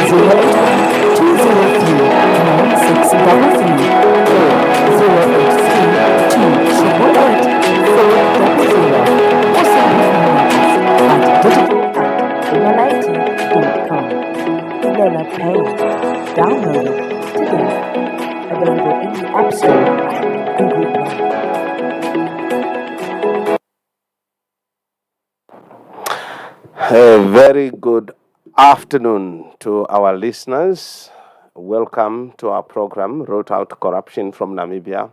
Ilela Pay. Download it today. Available in the App Store and Google Play. A very good afternoon to our listeners. Welcome to our program, Root Out Corruption from Namibia.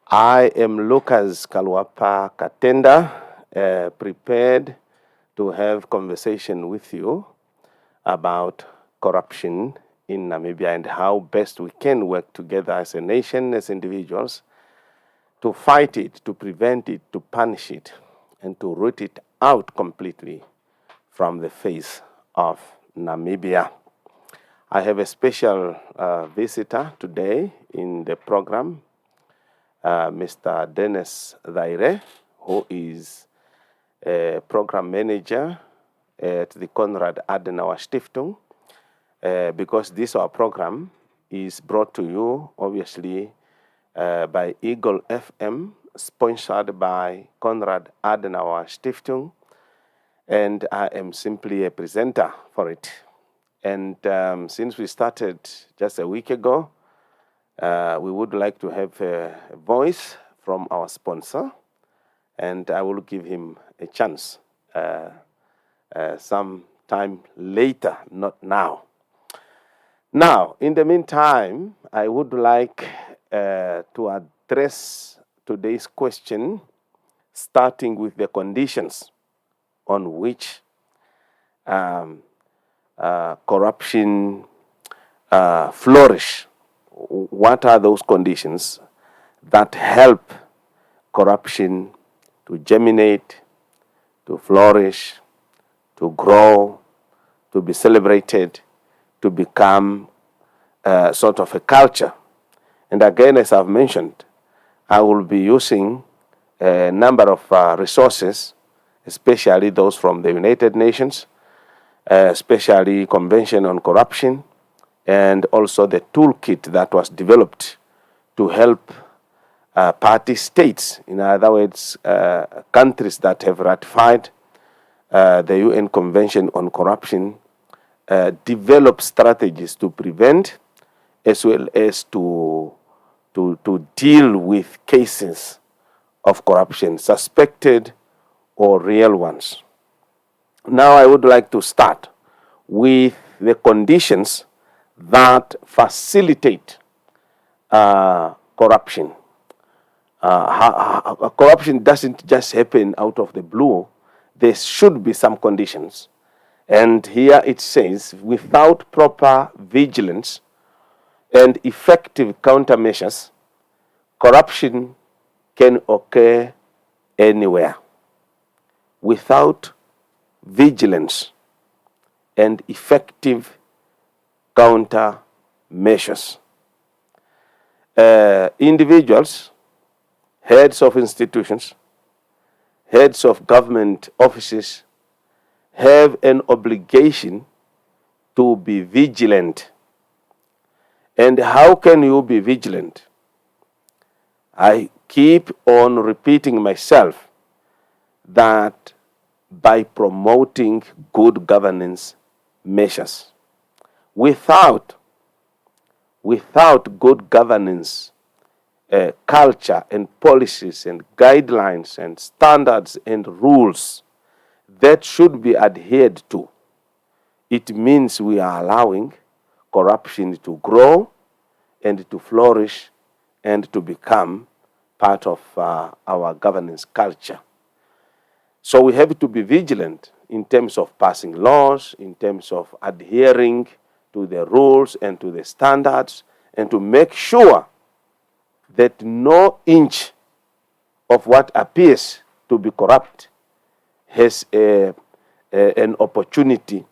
I am Lucas Kalwapa Katenda, prepared to have conversation with you about corruption in Namibia and how best we can work together as a nation, as individuals, to fight it, to prevent it, to punish it, and to root it out completely from the face of Namibia. I have a special visitor today in the program, Mr. Dennis Zaire, who is a program manager at the Konrad Adenauer Stiftung, because this our program is brought to you, obviously, by Eagle FM, sponsored by Konrad Adenauer Stiftung, and I am simply a presenter for it. And since we started just a week ago, we would like to have a voice from our sponsor, and I will give him a chance some time later, not now. Now, in the meantime, I would like to address today's question, starting with the conditions on which corruption flourish. What are those conditions that help corruption to germinate, to flourish, to grow, to be celebrated, to become sort of a culture? And again, as I've mentioned, I will be using a number of resources, especially those from the United Nations, especially Convention on Corruption, and also the toolkit that was developed to help party states, in other words, countries that have ratified the UN Convention on Corruption, develop strategies to prevent as well as to deal with cases of corruption, suspected or real ones. Now I would like to start with the conditions that facilitate corruption. Corruption doesn't just happen out of the blue. There should be some conditions. And here it says, without proper vigilance and effective countermeasures, corruption can occur anywhere. Without vigilance and effective countermeasures, individuals, heads of institutions, heads of government offices have an obligation to be vigilant. And how can you be vigilant? I keep on repeating myself that by promoting good governance measures. Without good governance culture and policies and guidelines and standards and rules that should be adhered to, it means we are allowing corruption to grow and to flourish and to become part of our governance culture. So we have to be vigilant in terms of passing laws, in terms of adhering to the rules and to the standards, and to make sure that no inch of what appears to be corrupt has an opportunity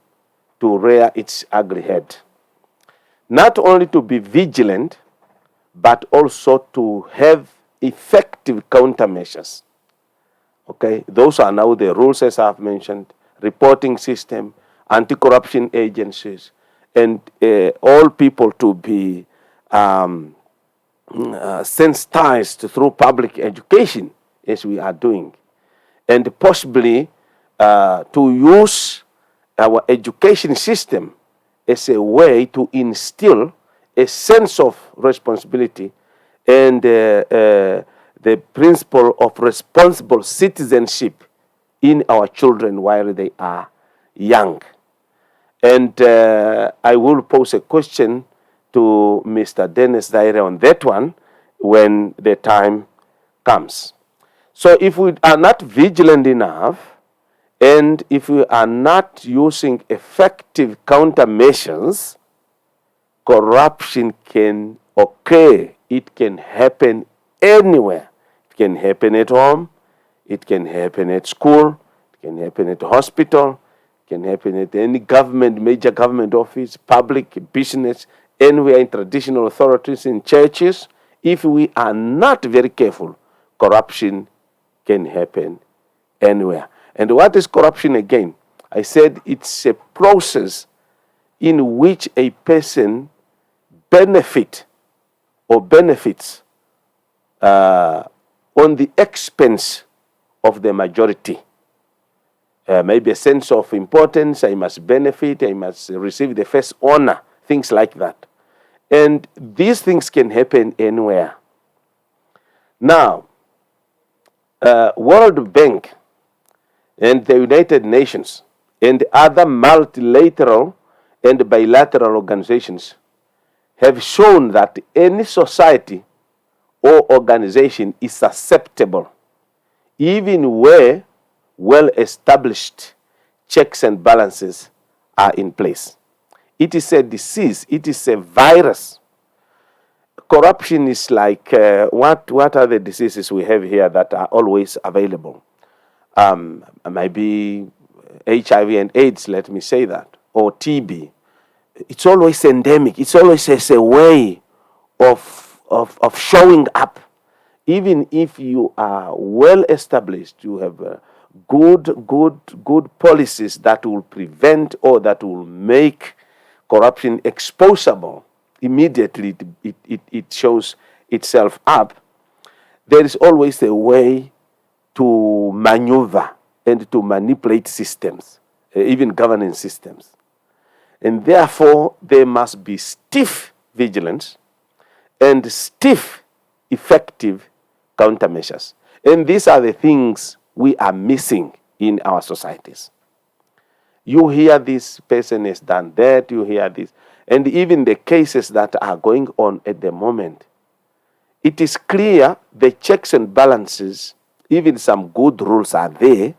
to rear its ugly head. Not only to be vigilant, but also to have effective countermeasures. Okay, those are now the rules, as I've mentioned, reporting system, anti-corruption agencies, and all people to be sensitized through public education, as we are doing, and possibly to use our education system as a way to instill a sense of responsibility and the principle of responsible citizenship in our children while they are young. And I will pose a question to Mr. Dennis Zaire on that one when the time comes. So if we are not vigilant enough, and if we are not using effective countermeasures, corruption can occur. It can happen anywhere. It can happen at home. It can happen at school. It can happen at the hospital. It can happen at any government, major government office, public, business, anywhere in traditional authorities, in churches. If we are not very careful, corruption can happen anywhere. And what is corruption again? I said it's a process in which a person benefits on the expense of the majority. Maybe a sense of importance, I must benefit, I must receive the first honor, things like that. And these things can happen anywhere. Now, World Bank and the United Nations and other multilateral and bilateral organizations have shown that any society or organization is susceptible, even where well-established checks and balances are in place. It is a disease, it is a virus. Corruption is like, what are the diseases we have here that are always available? Maybe HIV and AIDS, let me say that, or TB. It's always endemic. It's always as a way of showing up. Even if you are well established, you have good policies that will prevent or that will make corruption exposable. Immediately it shows itself up. There is always a way to maneuver and to manipulate systems, even governance systems. And therefore, there must be stiff vigilance and stiff, effective countermeasures. And these are the things we are missing in our societies. You hear this person has done that, you hear this. And even the cases that are going on at the moment, it is clear the checks and balances, even some good rules are there,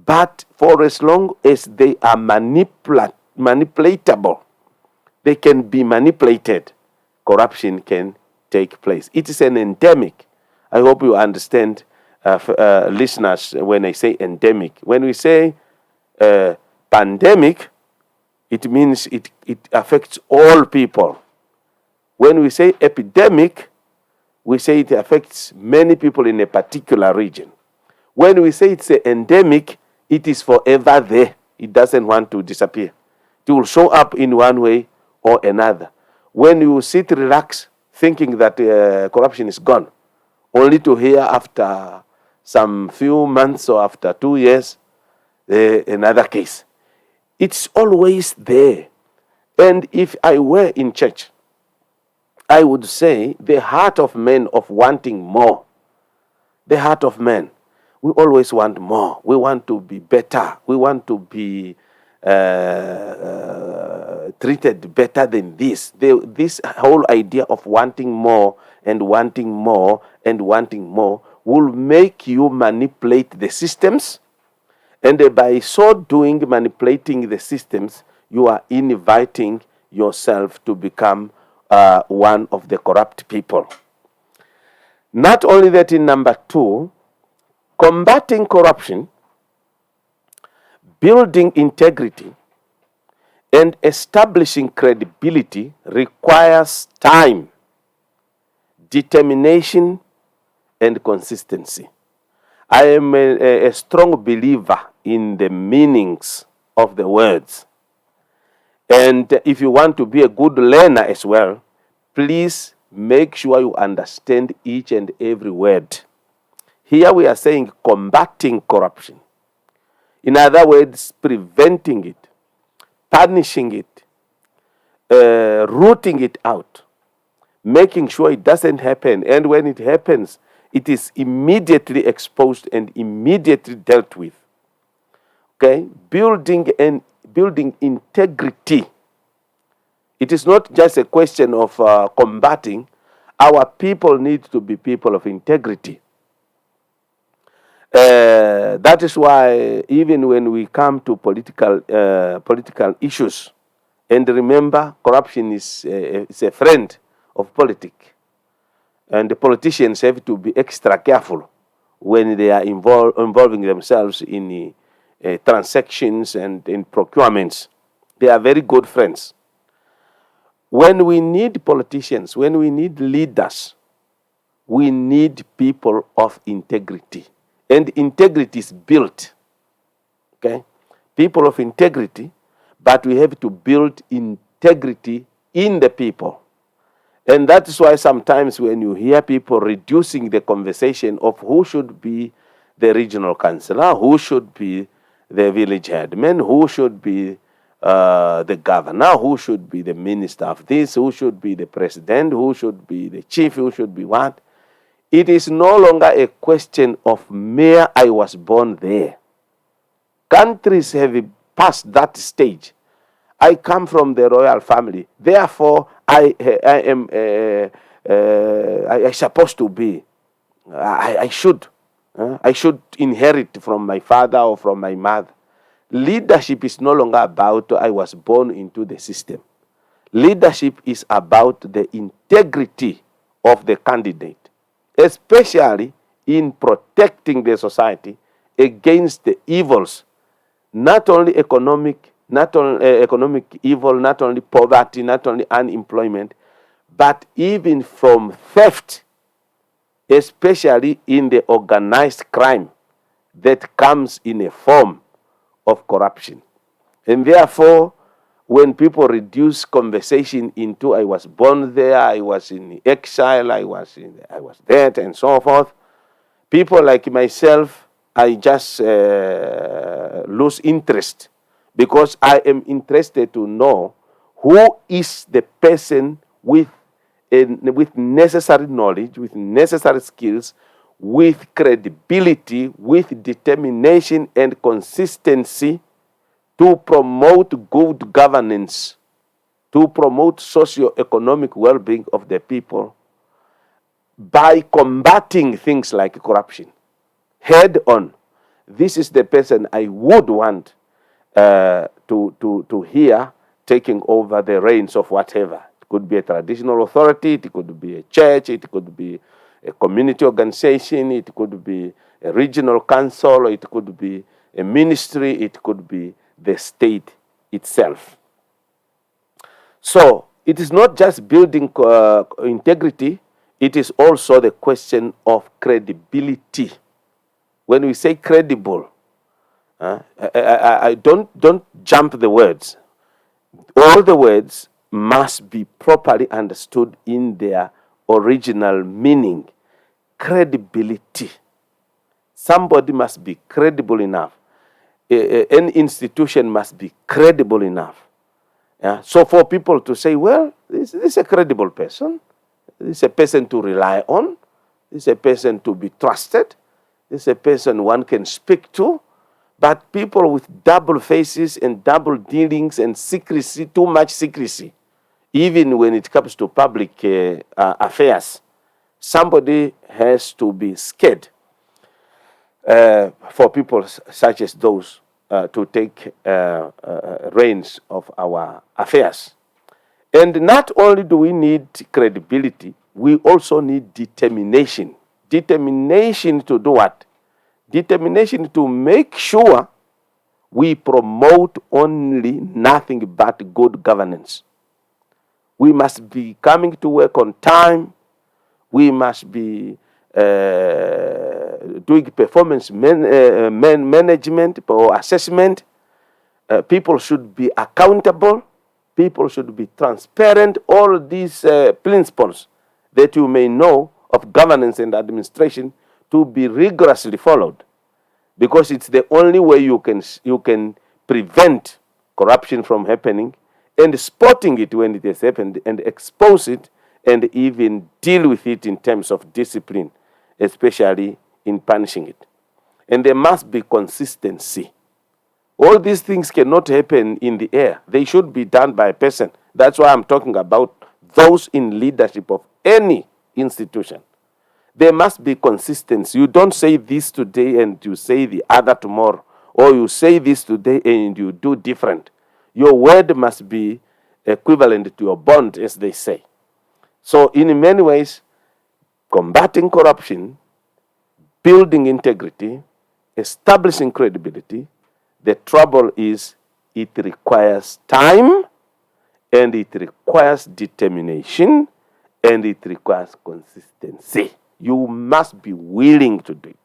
but for as long as they are manipulatable, they can be manipulated, corruption can take place. It is an endemic. I hope you understand, listeners, when I say endemic. When we say pandemic, it means it affects all people. When we say epidemic, we say it affects many people in a particular region. When we say it's endemic, it is forever there. It doesn't want to disappear. It will show up in one way or another. When you sit relaxed, thinking that corruption is gone, only to hear after some few months or after 2 years, another case. It's always there. And if I were in church, I would say the heart of men of wanting more. The heart of men. We always want more. We want to be better. We want to be treated better than this. This whole idea of wanting more and wanting more and wanting more will make you manipulate the systems. And by so doing, manipulating the systems, you are inviting yourself to become one of the corrupt people. Not only that, in number 2, combating corruption, building integrity, and establishing credibility requires time, determination, and consistency. I am a strong believer in the meanings of the words. And if you want to be a good learner as well, please make sure you understand each and every word. Here we are saying combating corruption. In other words, preventing it, punishing it, rooting it out, making sure it doesn't happen. And when it happens, it is immediately exposed and immediately dealt with. Okay? Building integrity. It is not just a question of combating. Our people need to be people of integrity. That is why even when we come to political issues, and remember, corruption is a friend of politics, and the politicians have to be extra careful when they are involving themselves in transactions and in procurements. They are very good friends. When we need politicians, when we need leaders, we need people of integrity. And integrity is built. Okay? People of integrity, but we have to build integrity in the people. And that is why sometimes when you hear people reducing the conversation of who should be the regional councillor, who should be the village headman, who should be the governor, who should be the minister of this, who should be the president, who should be the chief, who should be what, it is no longer a question of mere I was born there. Countries have passed that stage. I come from the royal family. Therefore, I am supposed to be. I should inherit from my father or from my mother. Leadership is no longer about I was born into the system. Leadership is about the integrity of the candidate, especially in protecting the society against the evils, not only economic evil, not only poverty, not only unemployment, but even from theft, especially in the organized crime that comes in a form of corruption. And therefore, when people reduce conversation into I was born there, I was in exile, I was that, and so forth, people like myself, I just lose interest, because I am interested to know who is the person with necessary knowledge, with necessary skills, with credibility, with determination and consistency to promote good governance, to promote socio-economic well-being of the people by combating things like corruption head on. This is the person I would want to hear taking over the reins of whatever. It could be a traditional authority, it could be a church, it could be a community organization, it could be a regional council, it could be a ministry, it could be the state itself. So it is not just building integrity, it is also the question of credibility. When we say credible, I don't jump the words. All the words must be properly understood in their original meaning. Credibility. Somebody must be credible enough. An institution must be credible enough. So for people to say, well, this is a credible person. This is a person to rely on. This is a person to be trusted. This is a person one can speak to. But people with double faces and double dealings and secrecy, too much secrecy, even when it comes to public affairs, somebody has to be scared for people such as those to take reins of our affairs. And not only do we need credibility, we also need determination. Determination to do what? Determination to make sure we promote only nothing but good governance. We must be coming to work on time. We must be doing performance management or assessment. People should be accountable. people should be transparent. All these principles that you may know of governance and administration to be rigorously followed, because it's the only way you can prevent corruption from happening, and spotting it when it has happened, and expose it, and even deal with it in terms of discipline, especially in punishing it. And there must be consistency. All these things cannot happen in the air. They should be done by a person. That's why I'm talking about those in leadership of any institution. There must be consistency. You don't say this today and you say the other tomorrow, or you say this today and you do different. Your word must be equivalent to your bond, as they say. So in many ways, combating corruption, building integrity, establishing credibility, the trouble is it requires time, and it requires determination, and it requires consistency. You must be willing to do it.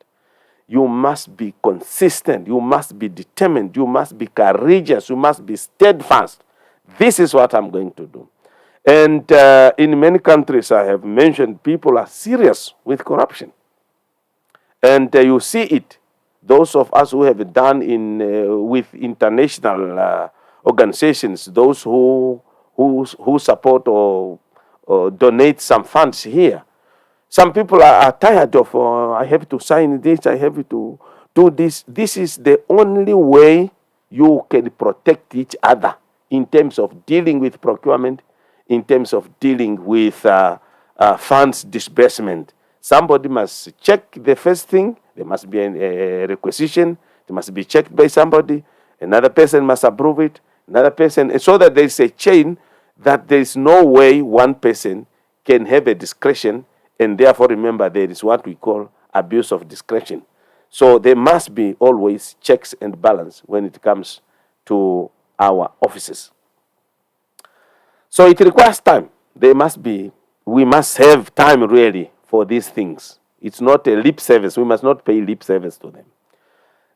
You must be consistent. You must be determined. You must be courageous. You must be steadfast. This is what I'm going to do. And in many countries, I have mentioned, people are serious with corruption. And you see it. Those of us who have done with international organizations, those who support or donate some funds here. Some people are tired of, I have to sign this, I have to do this. This is the only way you can protect each other in terms of dealing with procurement, in terms of dealing with funds disbursement. Somebody must check the first thing. There must be a requisition. It must be checked by somebody. Another person must approve it. Another person, so that there is a chain, that there is no way one person can have a discretion, and therefore, remember, there is what we call abuse of discretion. So there must be always checks and balance when it comes to our offices. So it requires time. We must have time really for these things. It's not a lip service. We must not pay lip service to them.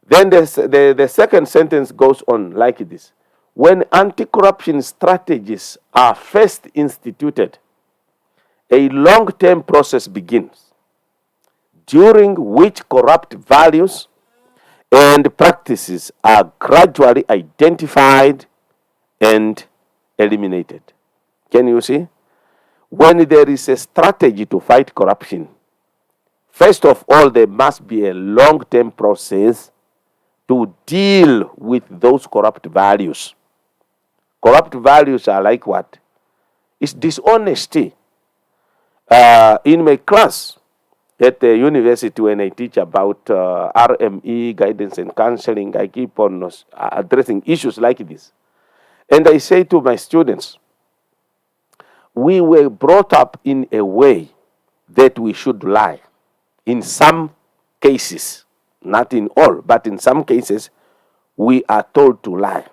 Then the second sentence goes on like this. When anti-corruption strategies are first instituted, a long-term process begins, during which corrupt values and practices are gradually identified and eliminated. Can you see? When there is a strategy to fight corruption, first of all, there must be a long-term process to deal with those corrupt values. Corrupt values are like what? It's dishonesty. In my class at the university, when I teach about RME, guidance and counseling, I keep on addressing issues like this. And I say to my students, we were brought up in a way that we should lie. In some cases, not in all, but in some cases, we are told to lie.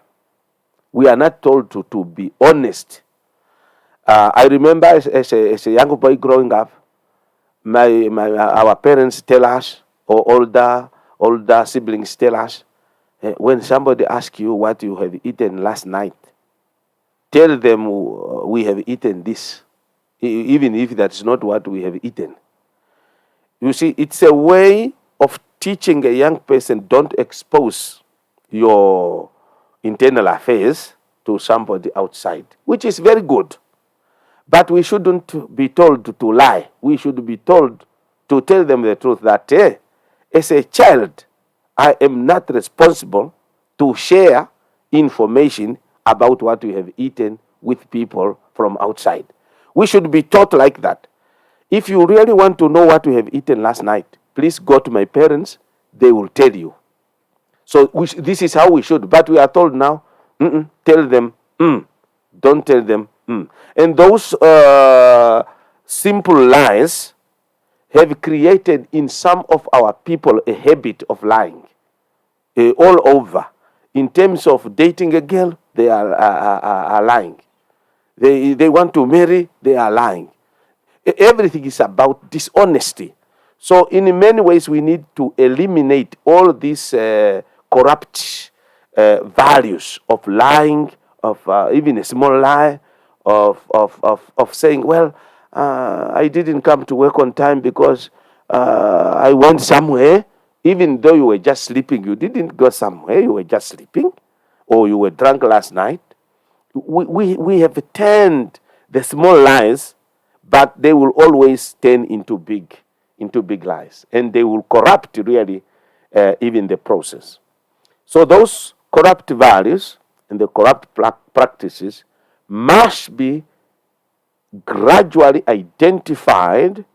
We are not told to be honest. I remember as a young boy growing up, our parents tell us, or older siblings tell us, when somebody asks you what you have eaten last night, tell them we have eaten this, even if that's not what we have eaten. You see, it's a way of teaching a young person, don't expose your internal affairs to somebody outside, which is very good. But we shouldn't be told to lie. We should be told to tell them the truth that, as a child, I am not responsible to share information about what we have eaten with people from outside. We should be taught like that. If you really want to know what we have eaten last night, please go to my parents. They will tell you. So this is how we should. But we are told now, tell them, don't tell them. And those simple lies have created in some of our people a habit of lying all over. In terms of dating a girl, they are lying. They want to marry, they are lying. Everything is about dishonesty. So in many ways, we need to eliminate all these corrupt values of lying, even a small lie, of saying, well, I didn't come to work on time because I went somewhere, even though you were just sleeping. You didn't go somewhere, you were just sleeping, or you were drunk last night. We have turned the small lies, but they will always turn into big lies, and they will corrupt really even the process. So those corrupt values and the corrupt practices must be gradually identified,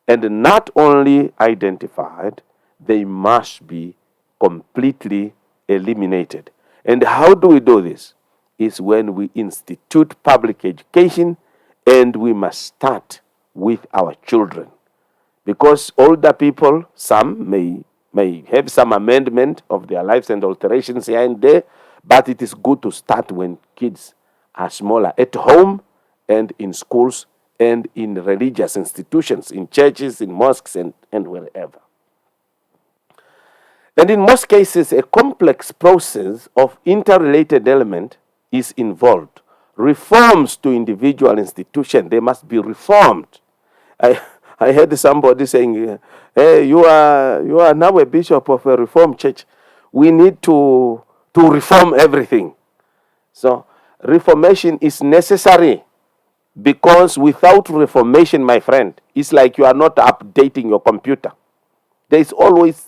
and not only identified, they must be completely eliminated. And how do we do this? Is when we institute public education, and we must start with our children. Because older people, some may have some amendment of their lives and alterations here and there, but it is good to start when kids are smaller, at home and in schools and in religious institutions, in churches, in mosques, and wherever. And in most cases, a complex process of interrelated element is involved. Reforms to individual institutions, they must be reformed. I heard somebody saying, hey, you are now a bishop of a Reformed church. We need to reform everything. So reformation is necessary, because without reformation, my friend, it's like you are not updating your computer. There is always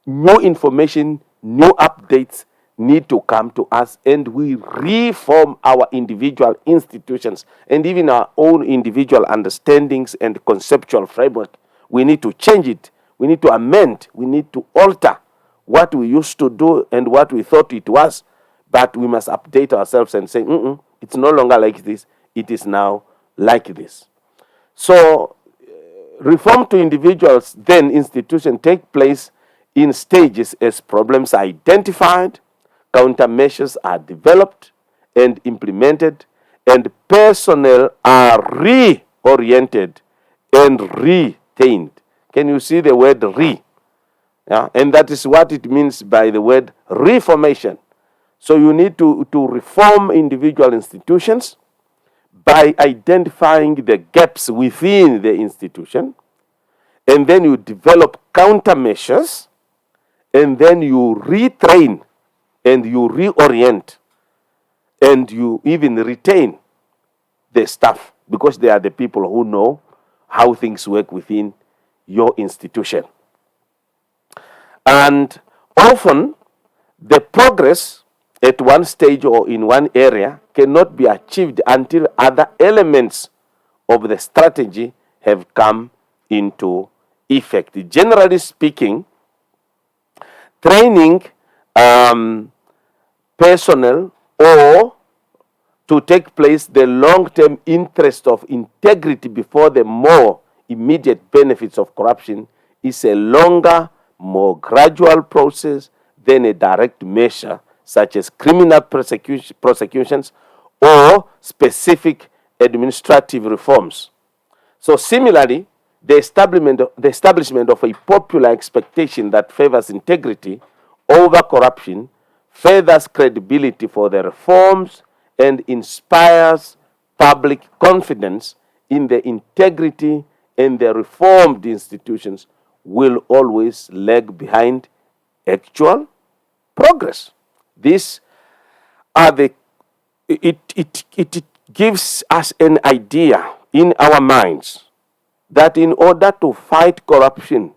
new information, new updates need to come to us, and we reform our individual institutions and even our own individual understandings and conceptual framework. We need to change it. We need to amend. We need to alter what we used to do and what we thought it was. But we must update ourselves and say, it's no longer like this. It is now like this. So reform to individuals, then institutions, take place in stages as problems are identified, countermeasures are developed and implemented, and personnel are reoriented and retained. Can you see the word re? Yeah? And that is what it means by the word reformation. So you need to reform individual institutions by identifying the gaps within the institution, and then you develop countermeasures, and then you retrain and you reorient, and you even retain the staff, because they are the people who know how things work within your institution. And often the progress at one stage or in one area cannot be achieved until other elements of the strategy have come into effect. Generally speaking, training personnel, or to take place the long-term interest of integrity before the more immediate benefits of corruption, is a longer, more gradual process than a direct measure such as criminal prosecutions or specific administrative reforms. So similarly, the establishment of a popular expectation that favors integrity over corruption furthers credibility for the reforms and inspires public confidence in the integrity, and the reformed institutions will always lag behind actual progress. These are it gives us an idea in our minds that in order to fight corruption,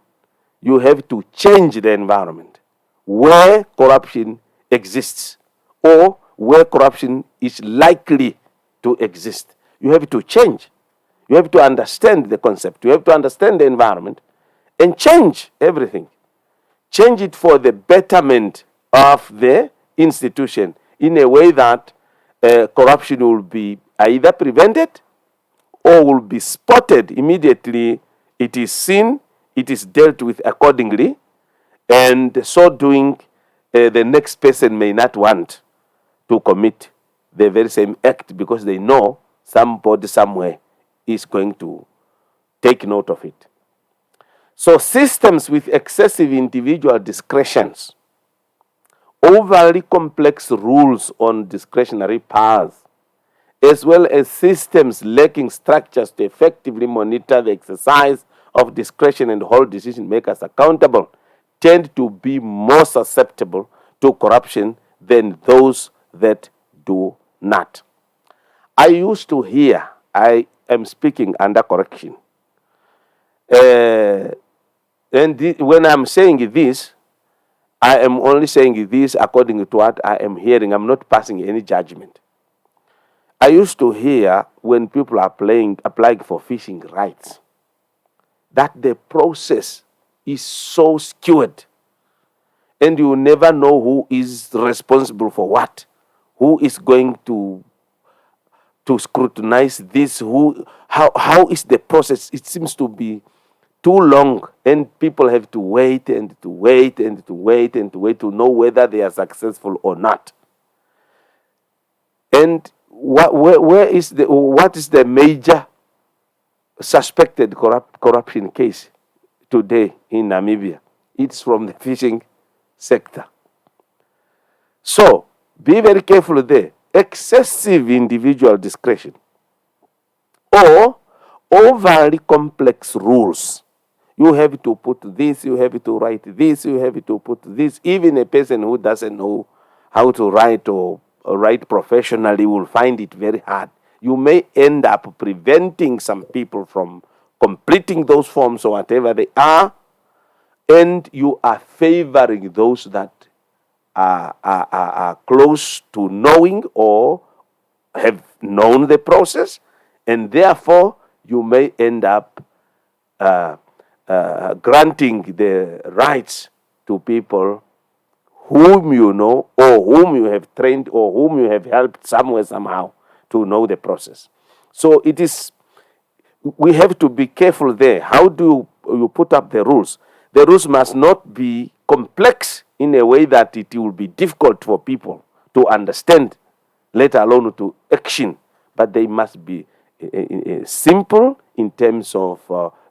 you have to change the environment where corruption exists, or where corruption is likely to exist. You have to change. You have to understand the concept. You have to understand the environment and change everything. Change it for the betterment of the institution in a way that corruption will be either prevented or will be spotted immediately. It is seen, it is dealt with accordingly, and so doing, the next person may not want to commit the very same act, because they know somebody somewhere is going to take note of it. So systems with excessive individual discretions overly complex rules on discretionary powers, as well as systems lacking structures to effectively monitor the exercise of discretion and hold decision makers accountable, tend to be more susceptible to corruption than those that do not. I used to hear, I am speaking under correction. When I'm saying this, I am only saying this according to what I am hearing. I'm not passing any judgment. I used to hear when people are applying for fishing rights that the process is so skewed and you never know who is responsible for what, who is going to scrutinize this, how is the process. It seems to be too long, and people have to wait and to wait and to wait and to wait to know whether they are successful or not. And what is the major suspected corruption case today in Namibia? It's from the fishing sector. So be very careful there. Excessive individual discretion or overly complex rules. You have to put this, you have to write this, you have to put this. Even a person who doesn't know how to write or write professionally will find it very hard. You may end up preventing some people from completing those forms or whatever they are, and you are favoring those that are close to knowing or have known the process, and therefore you may end up granting the rights to people whom you know or whom you have trained or whom you have helped somewhere somehow to know the process. So we have to be careful there. How do you put up the rules? The rules must not be complex in a way that it will be difficult for people to understand, let alone to action, but they must be simple in terms of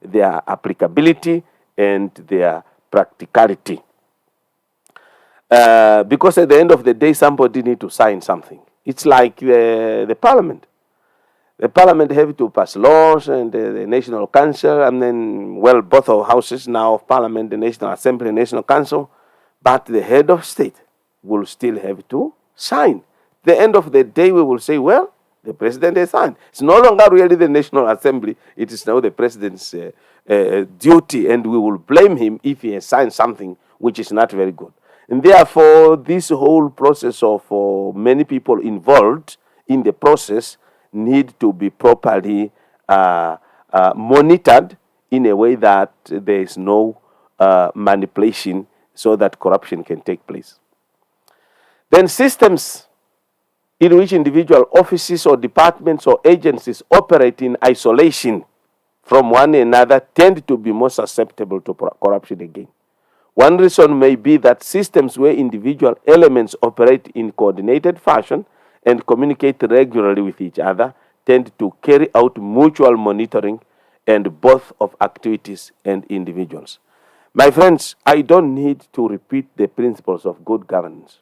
their applicability and their practicality. Because at the end of the day, somebody needs to sign something. It's like the parliament. The parliament have to pass laws, and the National Council, and then, well, both our houses now of parliament, the National Assembly, the National Council, but the head of state will still have to sign. At the end of the day, we will say, well, the president has signed. It's no longer really the National Assembly. It is now the president's duty, and we will blame him if he has signed something which is not very good. And therefore, this whole process of many people involved in the process need to be properly monitored in a way that there is no manipulation so that corruption can take place. Then systems in which individual offices or departments or agencies operate in isolation from one another tend to be more susceptible to corruption again. One reason may be that systems where individual elements operate in coordinated fashion and communicate regularly with each other tend to carry out mutual monitoring and both of activities and individuals. My friends, I don't need to repeat the principles of good governance.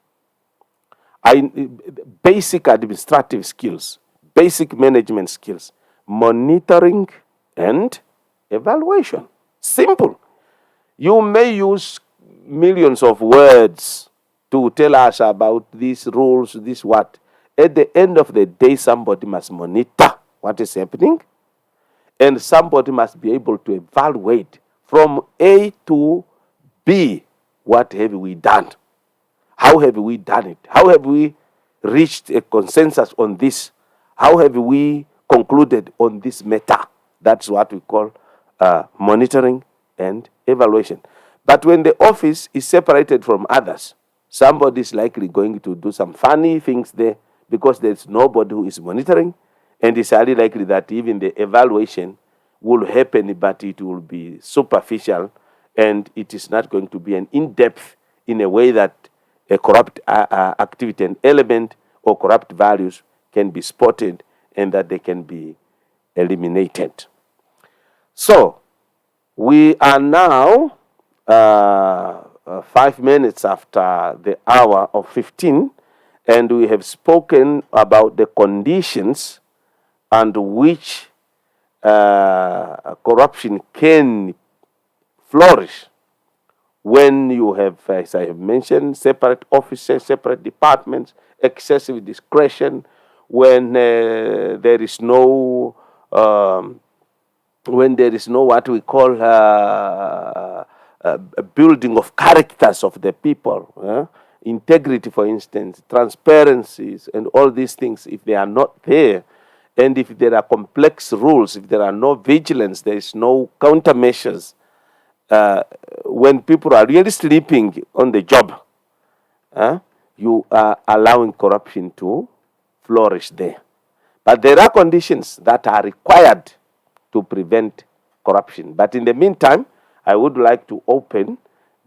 Basic administrative skills, basic management skills, monitoring and evaluation. Simple. You may use millions of words to tell us about these rules, this what. At the end of the day, somebody must monitor what is happening, and somebody must be able to evaluate from A to B, what have we done? How have we done it? How have we reached a consensus on this? How have we concluded on this matter? That's what we call monitoring and evaluation. But when the office is separated from others, somebody is likely going to do some funny things there because there's nobody who is monitoring, and it's highly likely that even the evaluation will happen, but it will be superficial, and it is not going to be an in-depth in a way that a corrupt activity and element or corrupt values can be spotted and that they can be eliminated. So, we are now 5 minutes after the hour of 15, and we have spoken about the conditions under which corruption can flourish when you have, as I have mentioned, separate offices, separate departments, excessive discretion, when there is no what we call a building of characters of the people, integrity, for instance, transparencies, and all these things, if they are not there, and if there are complex rules, if there are no vigilance, there is no countermeasures, when people are really sleeping on the job, you are allowing corruption to flourish there. But there are conditions that are required to prevent corruption. But in the meantime, I would like to open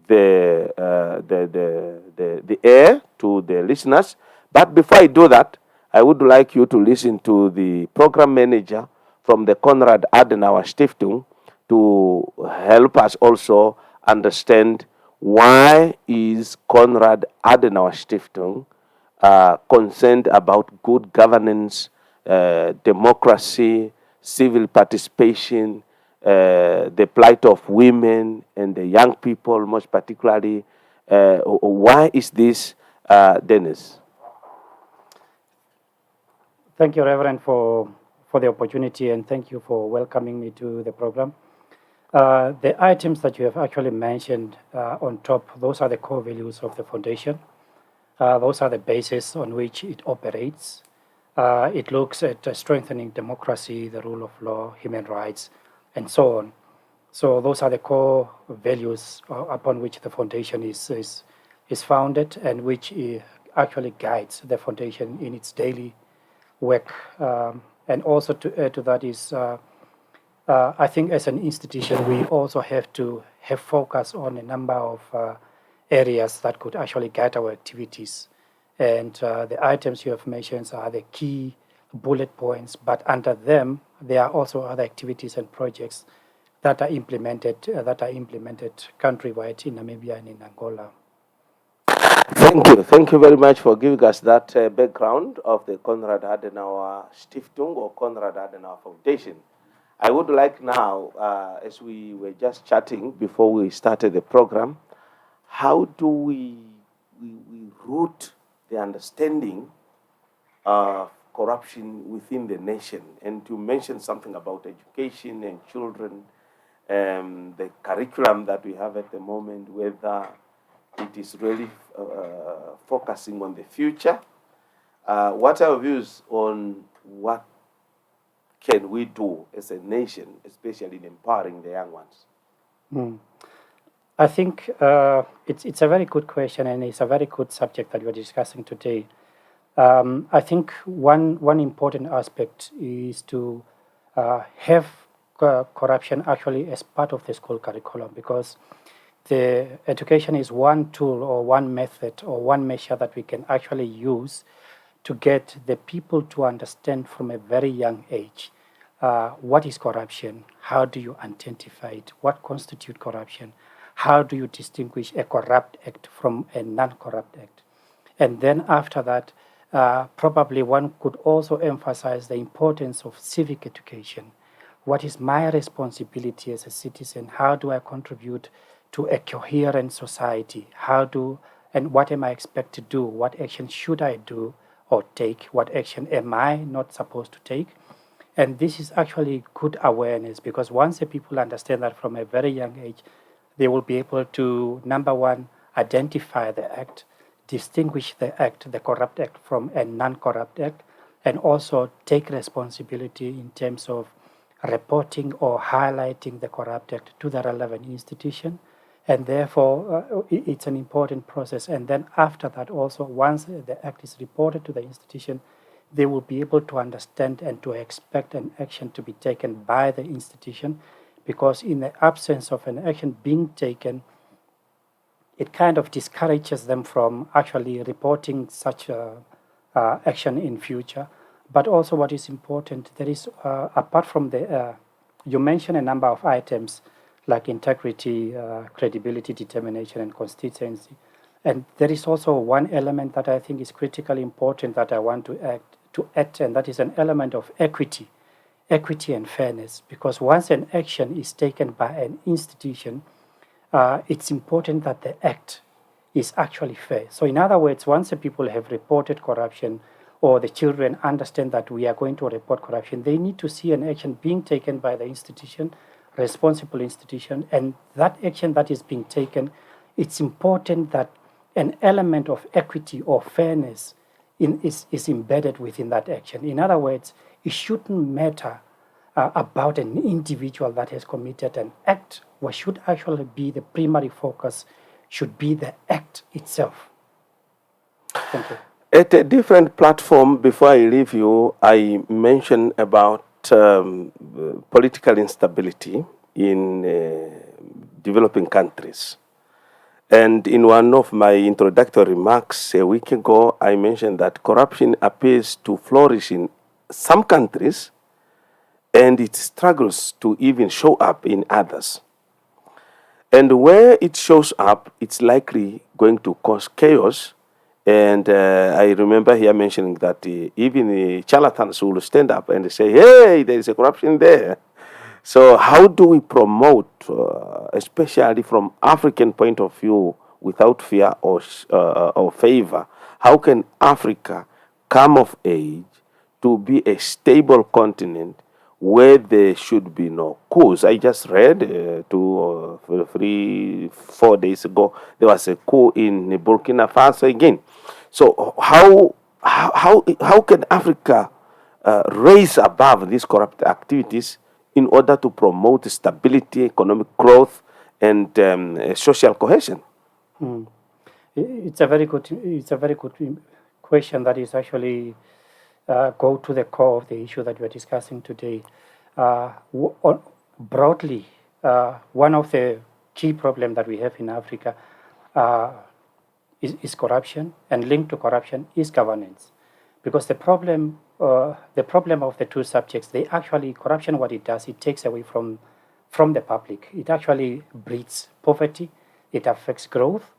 the air to the listeners. But before I do that, I would like you to listen to the program manager from the Konrad Adenauer Stiftung to help us also understand why is Konrad Adenauer Stiftung concerned about good governance, democracy, civil participation, the plight of women and the young people, most particularly. Why is this, Dennis? Thank you, Reverend, for the opportunity, and thank you for welcoming me to the program. The items that you have actually mentioned on top, those are the core values of the foundation. Those are the basis on which it operates. It looks at strengthening democracy, the rule of law, human rights, and so on. So those are the core values upon which the foundation is founded, and which actually guides the foundation in its daily work. And also to add to that is, I think as an institution, we also have to have focus on a number of areas that could actually guide our activities. And the items you have mentioned are the key bullet points, but under them, there are also other activities and projects that are implemented countrywide in Namibia and in Angola. Thank you very much for giving us that background of the Konrad Adenauer Stiftung or Konrad Adenauer Foundation. I would like now, as we were just chatting before we started the program, how do we root the understanding of corruption within the nation? And to mention something about education and children, the curriculum that we have at the moment, whether it is really focusing on the future. What are your views on what can we do as a nation, especially in empowering the young ones? I think it's a very good question, and it's a very good subject that we're discussing today. I think one important aspect is to have corruption actually as part of the school curriculum, because the education is one tool or one method or one measure that we can actually use to get the people to understand from a very young age what is corruption, how do you identify it, what constitutes corruption, how do you distinguish a corrupt act from a non-corrupt act. And then after that, probably one could also emphasize the importance of civic education. What is my responsibility as a citizen? How do I contribute to a coherent society? And what am I expected to do? What action should I do or take? What action am I not supposed to take? And this is actually good awareness, because once the people understand that from a very young age, they will be able to, number one, identify the act, distinguish the act, the corrupt act, from a non-corrupt act, and also take responsibility in terms of reporting or highlighting the corrupt act to the relevant institution. And therefore, it's an important process. And then after that also, once the act is reported to the institution, they will be able to understand and to expect an action to be taken by the institution, because in the absence of an action being taken, it kind of discourages them from actually reporting such action in future. But also what is important, there is, apart from the, you mentioned a number of items like integrity, credibility, determination, and consistency. And there is also one element that I think is critically important that I want to add, and that is an element of equity and fairness. Because once an action is taken by an institution, it's important that the act is actually fair. So, in other words, once the people have reported corruption or the children understand that we are going to report corruption, they need to see an action being taken by the institution, responsible institution, and that action that is being taken, it's important that an element of equity or fairness is embedded within that action. In other words, it shouldn't matter about an individual that has committed an act. What should actually be the primary focus should be the act itself. Thank you. At a different platform, before I leave you, I mentioned about political instability in developing countries. And in one of my introductory remarks a week ago, I mentioned that corruption appears to flourish in some countries and it struggles to even show up in others. And where it shows up, it's likely going to cause chaos. And I remember here mentioning that even the charlatans will stand up and say, hey, there is a corruption there. So how do we promote, especially from African point of view, without fear or favor, how can Africa come of age to be a stable continent where there should be no coups? I just read 4 days ago, there was a coup in Burkina Faso again. So how can Africa raise above these corrupt activities in order to promote stability, economic growth, and social cohesion? It's a very good question that is actually go to the core of the issue that we are discussing today. Broadly, one of the key problems that we have in Africa is corruption, and linked to corruption is governance. Because the problem of the two subjects, corruption, what it does, it takes away from the public. It actually breeds poverty, it affects growth,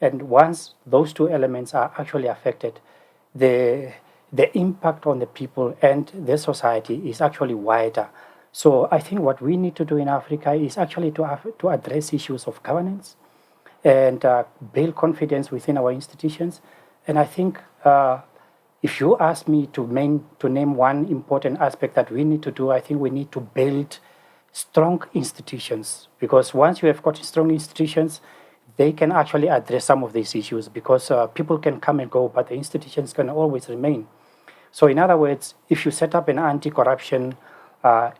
and once those two elements are actually affected, the impact on the people and the society is actually wider. So I think what we need to do in Africa is actually to address issues of governance and build confidence within our institutions. And I think if you ask me to name one important aspect that we need to do, I think we need to build strong institutions, because once you have got strong institutions, they can actually address some of these issues, because people can come and go, but the institutions can always remain. So in other words, if you set up an anti-corruption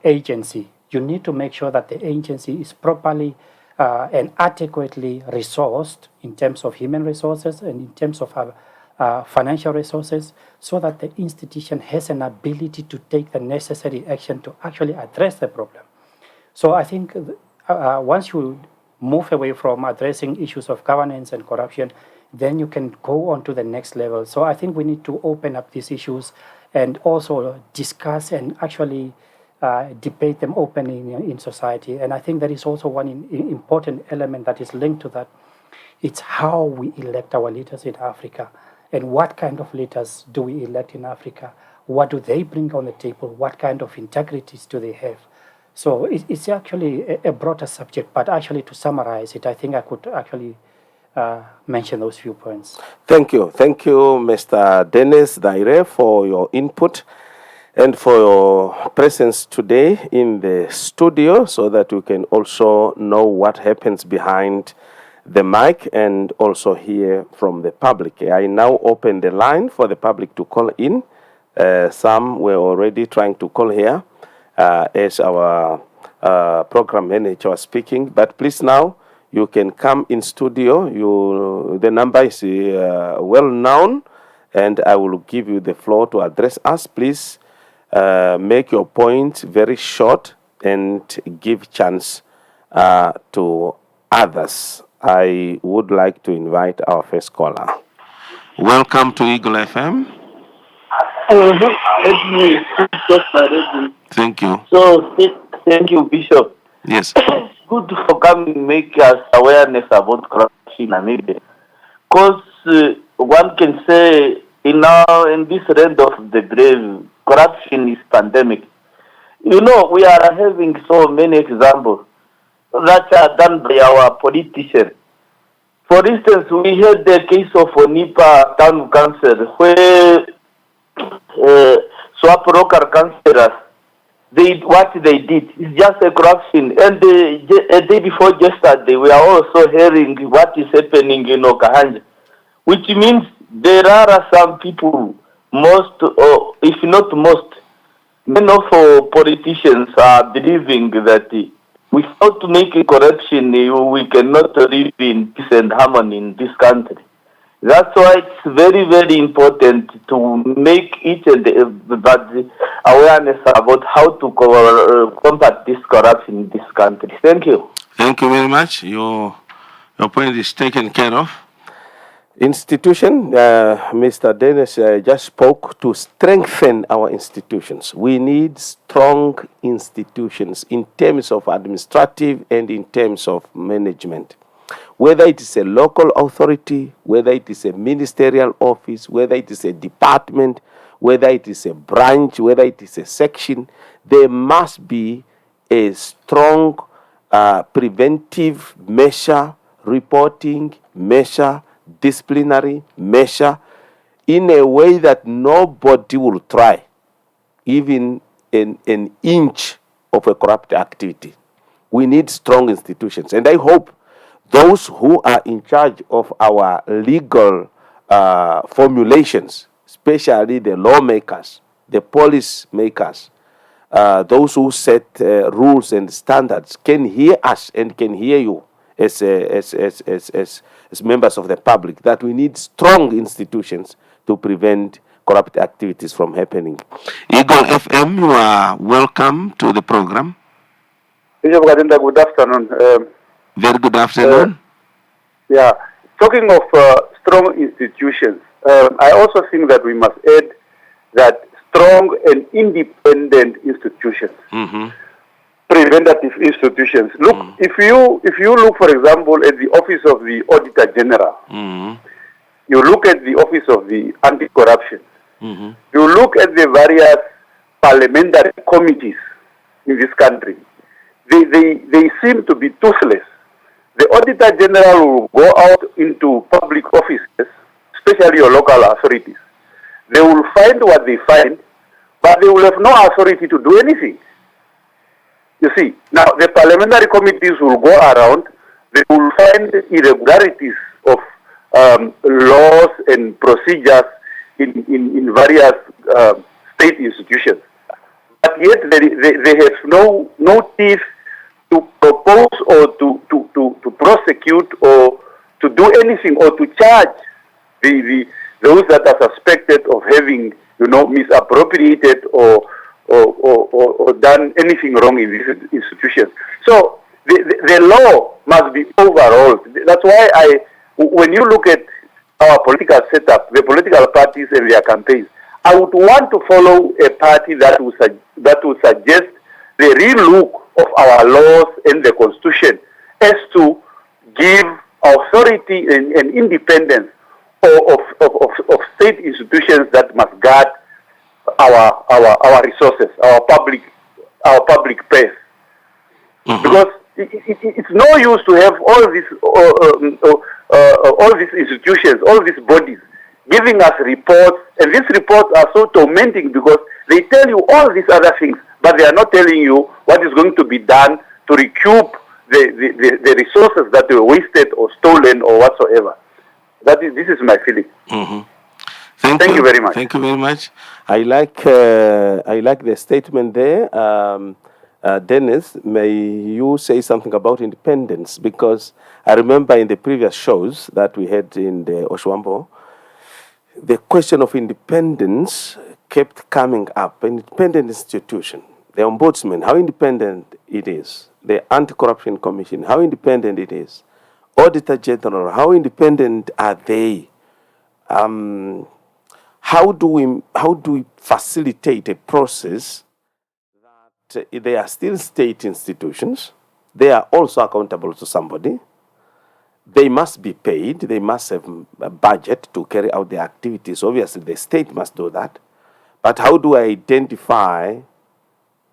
agency, you need to make sure that the agency is properly and adequately resourced in terms of human resources and in terms of financial resources, so that the institution has an ability to take the necessary action to actually address the problem. So I think once you move away from addressing issues of governance and corruption, then you can go on to the next level. So I think we need to open up these issues and also discuss and actually debate them openly in society. And I think there is also one important element that is linked to that. It's how we elect our leaders in Africa. And what kind of leaders do we elect in Africa? What do they bring on the table? What kind of integrities do they have? So it's actually a broader subject, but actually to summarize it, I think I could actually mention those few points. Thank you. Thank you, Mr. Dennis Daire, for your input and for your presence today in the studio, so that we can also know what happens behind the mic and also hear from the public. I now open the line for the public to call in. Some were already trying to call here as our program manager was speaking, but please now you can come in studio. The number is well known, and I will give you the floor to address us. Please make your point very short and give chance to others. I would like to invite our first caller. Welcome to Eagle FM. Hello, Edwin. Thank you. So, thank you, Bishop. Yes. good for coming make us awareness about corruption in Namibia. Because one can say in this end of the grave, corruption is pandemic. You know, we are having so many examples that are done by our politicians. For instance, we had the case of Onipa Town Council, where swap local councillors, what they did is just a corruption. And a day before yesterday, we are also hearing what is happening in Okahanja, which means there are some people, most, or if not most, many of our politicians are believing that without making corruption, we cannot live in peace and harmony in this country. That's why it's very, very important to make each and everybody awareness about how to combat this corruption in this country. Thank you. Thank you very much. Your point is taken care of. Institution, Mr. Dennis just spoke to strengthen our institutions. We need strong institutions in terms of administrative and in terms of management. Whether it is a local authority, whether it is a ministerial office, whether it is a department, whether it is a branch, whether it is a section, there must be a strong preventive measure, reporting measure, disciplinary measure, in a way that nobody will try even an inch of a corrupt activity. We need strong institutions. And I hope those who are in charge of our legal formulations, especially the lawmakers, the policy makers, those who set rules and standards, can hear us and can hear you as members of the public, that we need strong institutions to prevent corrupt activities from happening. Eagle FM, you are welcome to the program. Good afternoon. Very good afternoon. Yeah, talking of strong institutions, I also think that we must add that strong and independent institutions, preventative institutions. Look, if you look, for example, at the Office of the Auditor General, you look at the Office of the Anti-Corruption, you look at the various parliamentary committees in this country, they seem to be toothless. The Auditor General will go out into public offices, especially your local authorities. They will find what they find, but they will have no authority to do anything. You see, now the parliamentary committees will go around, they will find irregularities of laws and procedures in various state institutions. But yet they have no teeth to propose or to prosecute or to do anything or to charge those that are suspected of having, misappropriated or done anything wrong in these institutions. So the law must be overhauled. That's why when you look at our political setup, the political parties and their campaigns, I would want to follow a party that would suggest the real look of our laws and the Constitution as to give authority and independence of state institutions that must guard our resources, our public pay. Because it's no use to have all these institutions, all these bodies giving us reports, and these reports are so tormenting because they tell you all these other things, but they are not telling you what is going to be done to recoup the resources that were wasted or stolen or whatsoever. This is my feeling. Thank you very much. Thank you very much. I like the statement there. Dennis, may you say something about independence? Because I remember in the previous shows that we had in the Oshwambo, the question of independence kept coming up. An independent institution, the Ombudsman, how independent it is. The Anti-Corruption Commission, how independent it is. Auditor General, how independent are they? How do we facilitate a process that they are still state institutions, they are also accountable to somebody. They must be paid. They must have a budget to carry out their activities. Obviously, the state must do that. But how do I identify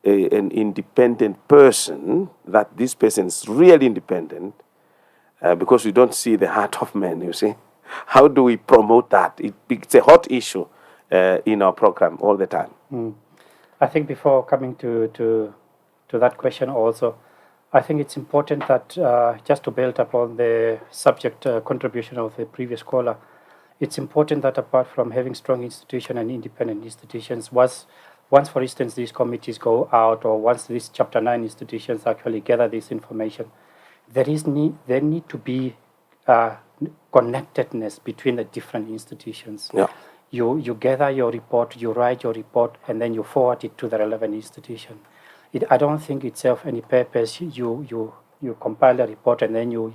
an independent person, that this person is really independent? Because we don't see the heart of man, you see. How do we promote that? It's a hot issue in our program all the time. I think before coming to that question also, I think it's important that just to build upon the subject contribution of the previous caller, it's important that apart from having strong institutions and independent institutions, once, for instance, these committees go out, or once these Chapter 9 institutions actually gather this information, there need to be connectedness between the different institutions. Yeah. You gather your report, you write your report, and then you forward it to the relevant institution. I don't think it serves any purpose. You compile a report and then you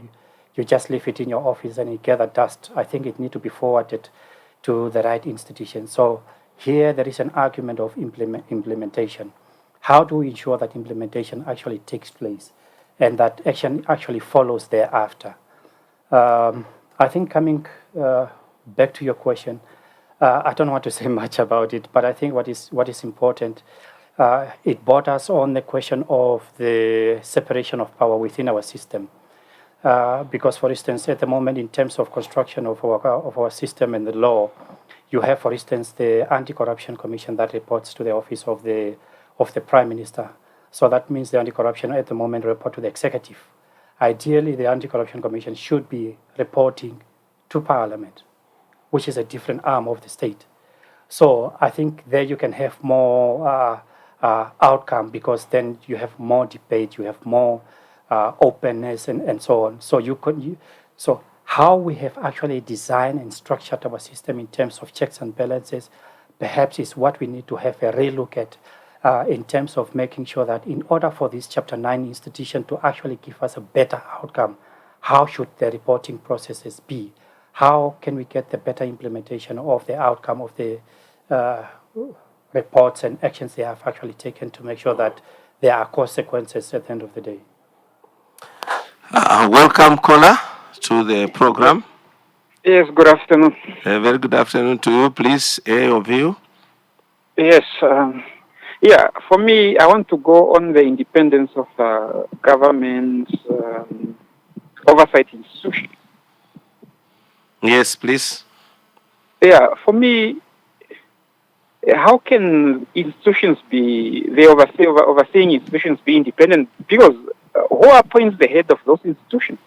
just leave it in your office and it gather dust. I think it needs to be forwarded to the right institution. So here there is an argument of implementation. How do we ensure that implementation actually takes place and that action actually follows thereafter? I think coming back to your question, I don't want to say much about it, but I think what is important, it brought us on the question of the separation of power within our system. Because, for instance, at the moment, in terms of construction of our system and the law, you have, for instance, the Anti-Corruption Commission that reports to the office of the Prime Minister. So that means the Anti-Corruption at the moment report to the executive. Ideally, the Anti-Corruption Commission should be reporting to Parliament, which is a different arm of the state. So I think there you can have more outcome, because then you have more debate, you have more openness and so on. So so how we have actually designed and structured our system in terms of checks and balances, perhaps is what we need to have a relook at in terms of making sure that in order for this Chapter 9 institution to actually give us a better outcome, how should the reporting processes be? How can we get the better implementation of the outcome of the reports and actions they have actually taken to make sure that there are consequences at the end of the day? Welcome, caller, to the program. Yes, good afternoon. Very good afternoon to you. Please, your view. Yes, for me, I want to go on the independence of government oversight institutions. Yes, please. Yeah, for me, how can institutions overseeing institutions be independent? Because who appoints the head of those institutions?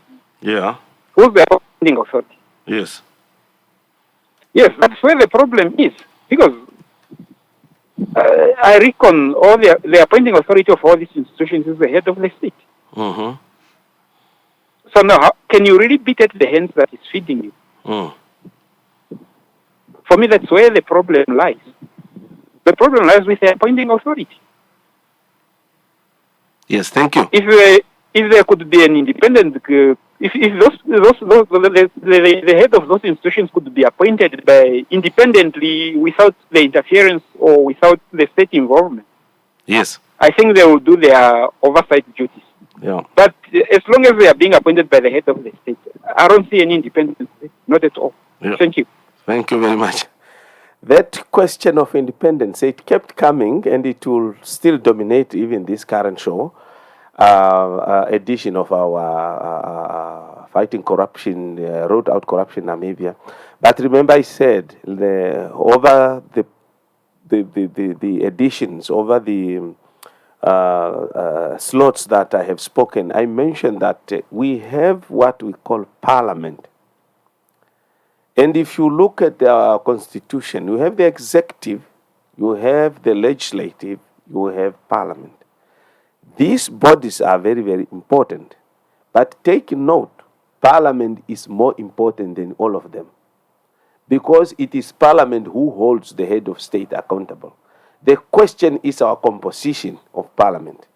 Yeah. Who's the appointing authority? Yes. Yes, that's where the problem is. Because I reckon the appointing authority of all these institutions is the head of the state. Mm-hmm. So now, can you really beat at the hands that is feeding you? Mm. For me, that's where the problem lies. The problem lies with the appointing authority. Yes, thank you. If there could be an independent, the head of those institutions could be appointed independently without the interference or without the state involvement. Yes. I think they will do their oversight duties. Yeah. But as long as they are being appointed by the head of the state, I don't see any independence. Not at all. Yeah. Thank you. Thank you very much. That question of independence, it kept coming, and it will still dominate even this current show edition of our Fighting Corruption, Road Out Corruption Namibia. But remember, I said over the editions, over the slots that I have spoken, I mentioned that we have what we call parliament. And if you look at our constitution, you have the executive, you have the legislative, you have parliament. These bodies are very, very important. But take note, parliament is more important than all of them, because it is parliament who holds the head of state accountable. The question is our composition of parliament,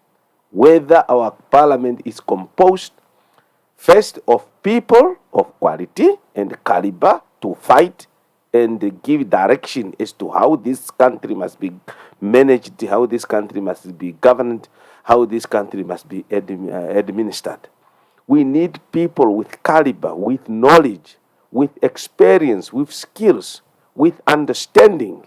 whether our parliament is composed first of people of quality and caliber to fight and give direction as to how this country must be managed, how this country must be governed, how this country must be administered. We need people with caliber, with knowledge, with experience, with skills, with understanding.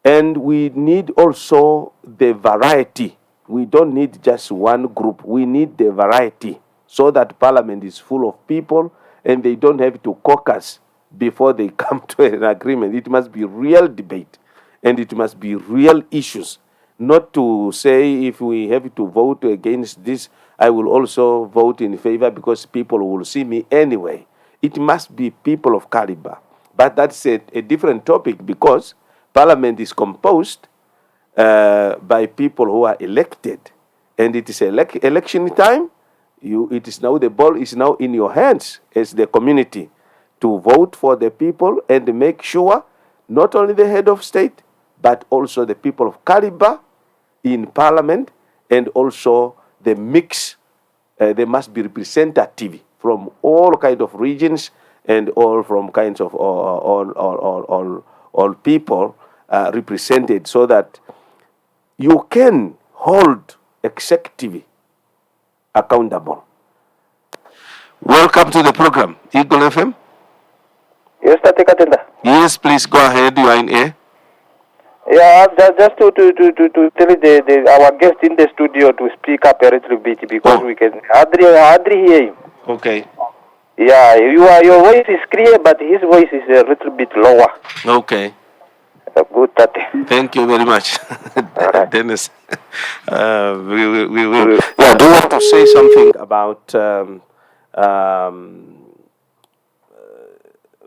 And we need also the variety. We don't need just one group. We need the variety so that Parliament is full of people and they don't have to caucus before they come to an agreement. It must be real debate and it must be real issues. Not to say if we have to vote against this, I will also vote in favor because people will see me anyway. It must be people of caliber. But that's a different topic because Parliament is composed by people who are elected. And it is election time. It is now, the ball is now in your hands as the community to vote for the people and make sure not only the head of state, but also the people of caliber in Parliament, and also the mix. There must be representative from all kind of regions and all from kinds of all people represented, so that you can hold executive accountable. Welcome to the program, Eagle FM. Yes, Tate Katenda. Yes, please go ahead. You are in air. Yeah, just to tell our guest in the studio to speak up a little bit because we can hardly hear him. Okay. Yeah, your voice is clear, but his voice is a little bit lower. Okay. Good, Tate. Thank you very much, Dennis. We will. Yeah, do you want to say something about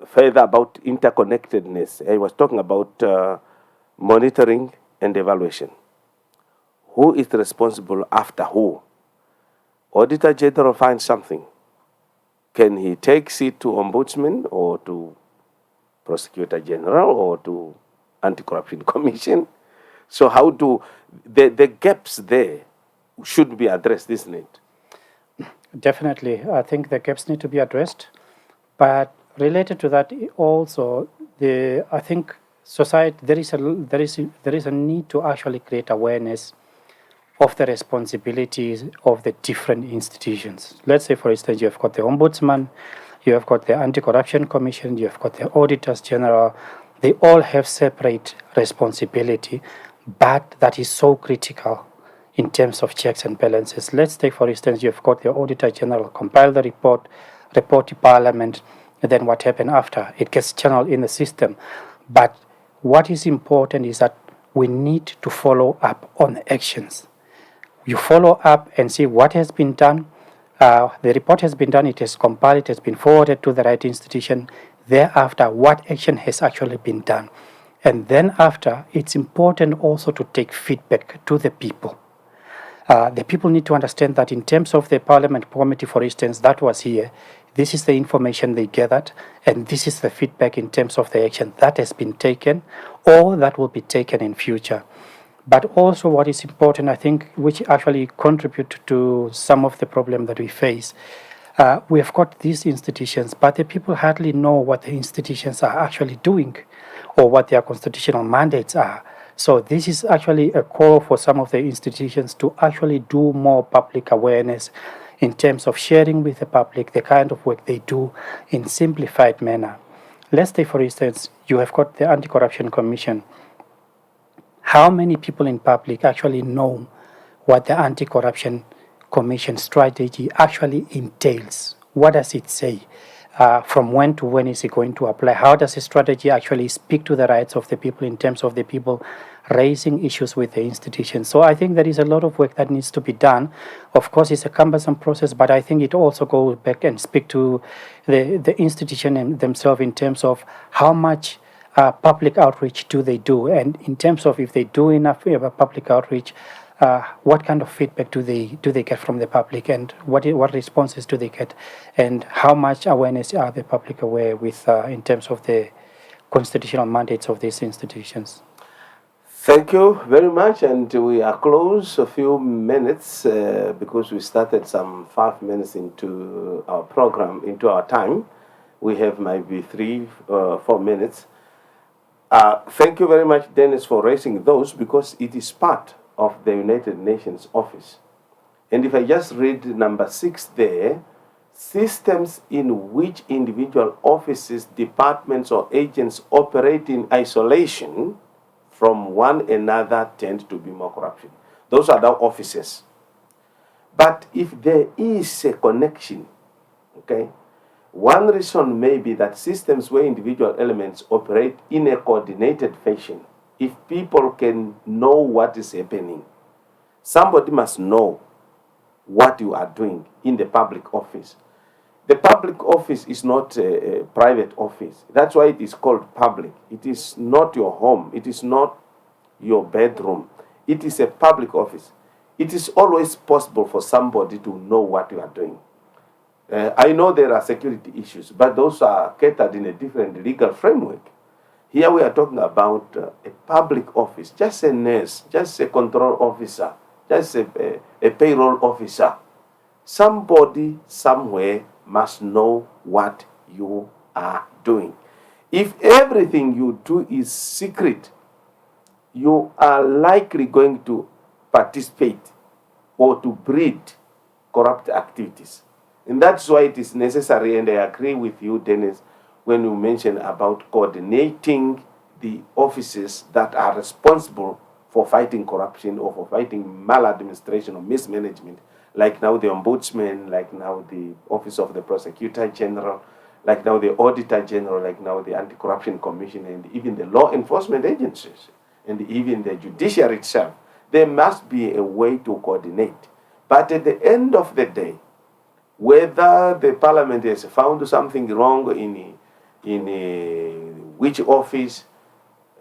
further about interconnectedness? I was talking about monitoring and evaluation. Who is responsible after who? Auditor General finds something. Can he take it to Ombudsman or to Prosecutor General or to Anti-Corruption Commission? So how do the gaps there should be addressed, isn't it? Definitely. I think the gaps need to be addressed. But related to that also, I think society, there is a need to actually create awareness of the responsibilities of the different institutions. Let's say, for instance, you have got the Ombudsman, you have got the Anti-Corruption Commission, you have got the Auditors General. They all have separate responsibility, but that is so critical in terms of checks and balances. Let's take, for instance, you have got the Auditor General compile the report to Parliament, and then what happened after? It gets channeled in the system. But what is important is that we need to follow up on actions. You follow up and see what has been done. The report has been done, it is compiled, it has been forwarded to the right institution. Thereafter, what action has actually been done? And then after, it's important also to take feedback to the people. The people need to understand that in terms of the Parliament Committee, for instance, that was here, this is the information they gathered, and this is the feedback in terms of the action that has been taken or that will be taken in future. But also what is important, I think, which actually contribute to some of the problem that we face, we have got these institutions, but the people hardly know what the institutions are actually doing or what their constitutional mandates are. So this is actually a call for some of the institutions to actually do more public awareness in terms of sharing with the public the kind of work they do in simplified manner. Let's say, for instance, you have got the Anti-Corruption Commission. How many people in public actually know what the Anti-Corruption Commission strategy actually entails? What does it say? From when to when is it going to apply? How does the strategy actually speak to the rights of the people in terms of the people raising issues with the institutions? So I think there is a lot of work that needs to be done. Of course, it's a cumbersome process, but I think it also goes back and speak to the institution themselves in terms of how much public outreach do they do, and in terms of if they do enough public outreach, what kind of feedback do they get from the public, and what responses do they get, and how much awareness are the public aware with in terms of the constitutional mandates of these institutions? Thank you very much, and we are close a few minutes because we started some 5 minutes into our program, into our time. We have maybe 3 or 4 minutes. Thank you very much, Dennis, for raising those, because it is part of the United Nations office. And if I just read number 6 there, systems in which individual offices, departments, or agents operate in isolation from one another tend to be more corruption. Those are the offices. But if there is a connection, okay, one reason may be that systems where individual elements operate in a coordinated fashion, if people can know what is happening, somebody must know what you are doing in the public office. The public office is not a private office. That's why it is called public. It is not your home. It is not your bedroom. It is a public office. It is always possible for somebody to know what you are doing. I know there are security issues, but those are catered in a different legal framework. Here we are talking about a public office, just a nurse, just a control officer, just a payroll officer. Somebody somewhere must know what you are doing. If everything you do is secret, you are likely going to participate or to breed corrupt activities. And that's why it is necessary, and I agree with you, Dennis, when you mention about coordinating the offices that are responsible for fighting corruption or for fighting maladministration or mismanagement, like now the Ombudsman, like now the Office of the Prosecutor General, like now the Auditor General, like now the Anti-Corruption Commission, and even the law enforcement agencies, and even the judiciary itself. There must be a way to coordinate. But at the end of the day, whether the parliament has found something wrong in which office,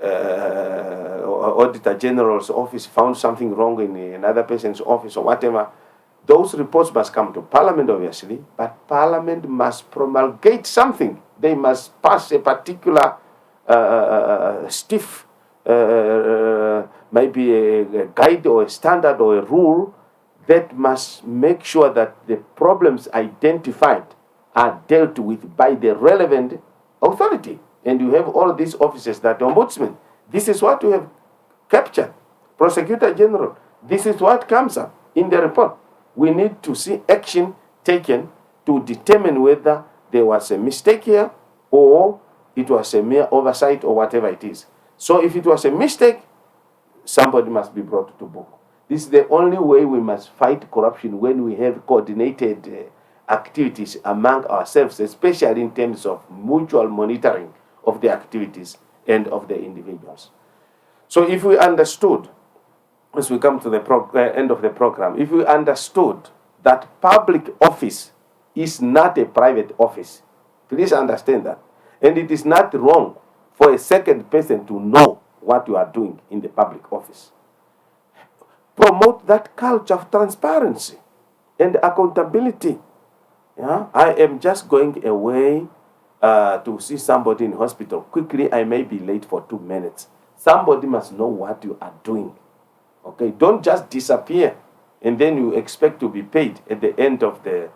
Auditor General's office found something wrong in another person's office or whatever, those reports must come to Parliament, obviously, but Parliament must promulgate something. They must pass a particular stiff, maybe a guide or a standard or a rule that must make sure that the problems identified are dealt with by the relevant authority. And you have all these offices that Ombudsman, this is what you have captured. Prosecutor General, this is what comes up in the report. We need to see action taken to determine whether there was a mistake here or it was a mere oversight or whatever it is. So if it was a mistake, somebody must be brought to book. This is the only way we must fight corruption, when we have coordinated activities among ourselves, especially in terms of mutual monitoring of the activities and of the individuals. So if we understood, as we come to the end of the program, if we understood that public office is not a private office, please understand that. And it is not wrong for a second person to know what you are doing in the public office. Promote that culture of transparency and accountability. Yeah? I am just going away to see somebody in hospital. Quickly, I may be late for 2 minutes. Somebody must know what you are doing. Okay, don't just disappear and then you expect to be paid at the end of the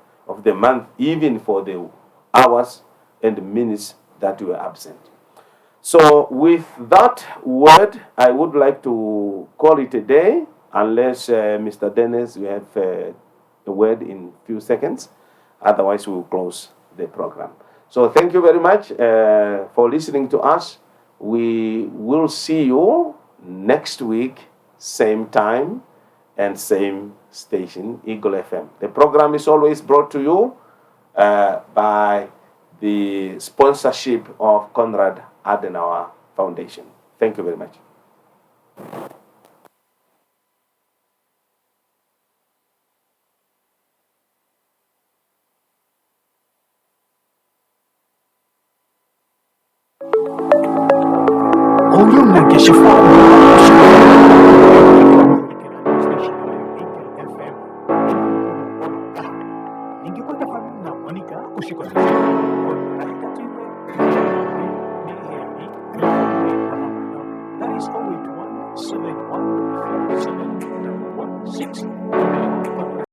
month, even for the hours and minutes that you were absent. So with that word, I would like to call it a day, unless Mr. Dennis, you have a word in a few seconds. Otherwise, we will close the program. So thank you very much for listening to us. We will see you next week, same time and same station, Eagle FM. The program is always brought to you by the sponsorship of Konrad Adenauer Foundation. Thank you very much. Ningepata fahamu na Monica kushika